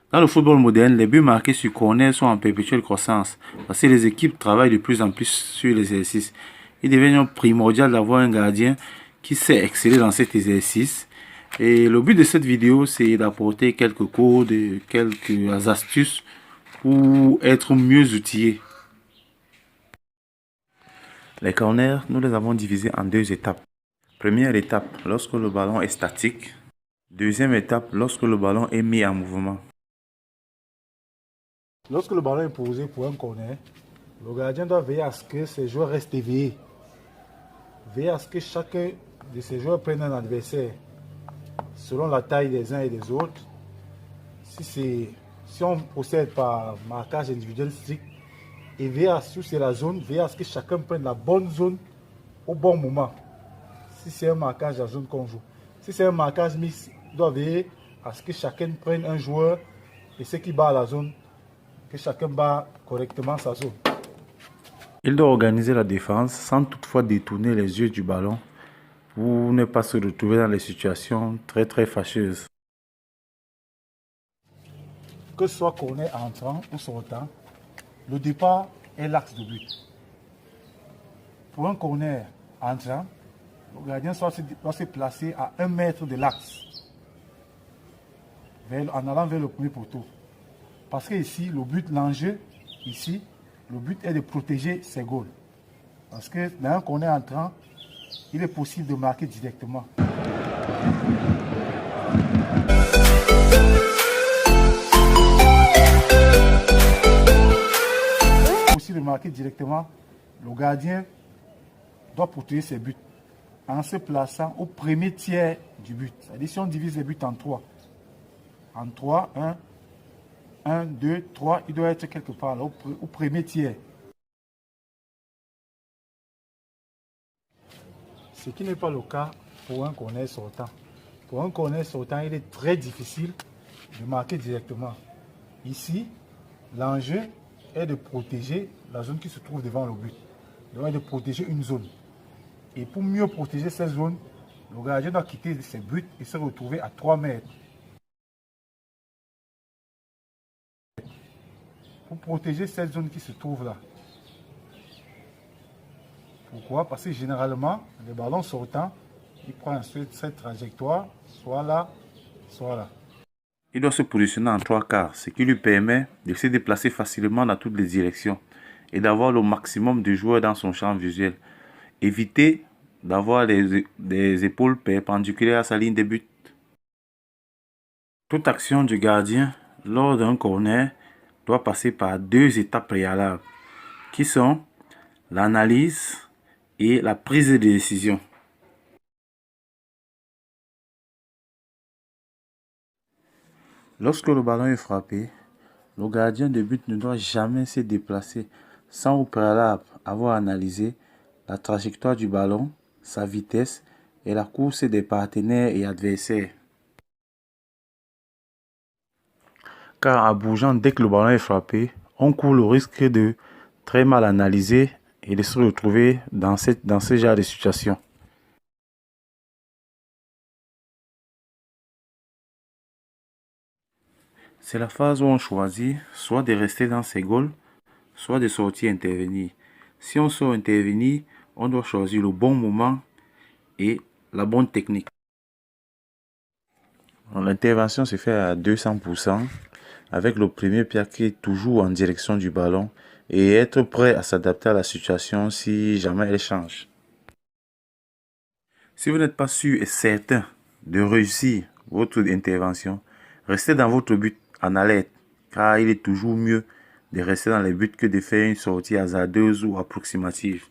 Dans le football moderne, les buts marqués sur corner sont en perpétuelle croissance parce que les équipes travaillent de plus en plus sur l'exercice. Il devient donc primordial d'avoir un gardien qui sait exceller dans cet exercice. Et le but de cette vidéo, c'est d'apporter quelques codes, quelques astuces pour être mieux outillé. Les corners, nous les avons divisés en deux étapes. Première étape, lorsque le ballon est statique. Deuxième étape, lorsque le ballon est mis en mouvement. Lorsque le ballon est posé pour un corner, le gardien doit veiller à ce que ses joueurs restent éveillés. Veiller à ce que chacun de ses joueurs prenne un adversaire selon la taille des uns et des autres. Si on procède par marquage individuel strict, et veiller à ce que c'est la zone, veiller à ce que chacun prenne la bonne zone au bon moment. Si c'est un marquage à zone qu'on joue. Si c'est un marquage mixte, il doit veiller à ce que chacun prenne un joueur et ceux qui bat la zone, que chacun bat correctement sa zone. Il doit organiser la défense sans toutefois détourner les yeux du ballon pour ne pas se retrouver dans des situations très fâcheuses. Que ce soit corner entrant ou sortant, le départ est l'axe de but. Pour un corner entrant, le gardien doit se placer à 1 mètre de l'axe en allant vers le premier poteau. Parce que ici, l'enjeu, ici, le but est de protéger ses goals. Parce que dans un corner entrant, il est possible de marquer directement. De marquer directement, le gardien doit protéger ses buts en se plaçant au premier tiers du but. C'est-à-dire si on divise les buts en 3. En 3, 1, 2, 3, il doit être quelque part là, au premier tiers. Ce qui n'est pas le cas pour un corner sortant. Pour un corner sortant, il est très difficile de marquer directement. Ici, l'enjeu est de protéger la zone qui se trouve devant le but. Donc, de protéger une zone. Et pour mieux protéger cette zone, le gardien doit quitter ses buts et se retrouver à 3 mètres. Pour protéger cette zone qui se trouve là. Pourquoi? Parce que généralement, les ballons sortants, ils prennent cette trajectoire, soit là, soit là. Il doit se positionner en 3/4, ce qui lui permet de se déplacer facilement dans toutes les directions et d'avoir le maximum de joueurs dans son champ visuel. Éviter d'avoir des épaules perpendiculaires à sa ligne de but. Toute action du gardien lors d'un corner doit passer par 2 étapes préalables, qui sont l'analyse et la prise de décision. Lorsque le ballon est frappé, le gardien de but ne doit jamais se déplacer sans au préalable avoir analysé la trajectoire du ballon, sa vitesse et la course des partenaires et adversaires. Car en bougeant dès que le ballon est frappé, on court le risque de très mal analyser et de se retrouver dans ce genre de situation. C'est la phase où on choisit soit de rester dans ses goals, soit de sortir intervenir. Si on sort intervenir, on doit choisir le bon moment et la bonne technique. L'intervention se fait à 200% avec le premier pied qui est toujours en direction du ballon et être prêt à s'adapter à la situation si jamais elle change. Si vous n'êtes pas sûr et certain de réussir votre intervention, restez dans votre but en alerte, car il est toujours mieux de rester dans les buts que de faire une sortie hasardeuse ou approximative.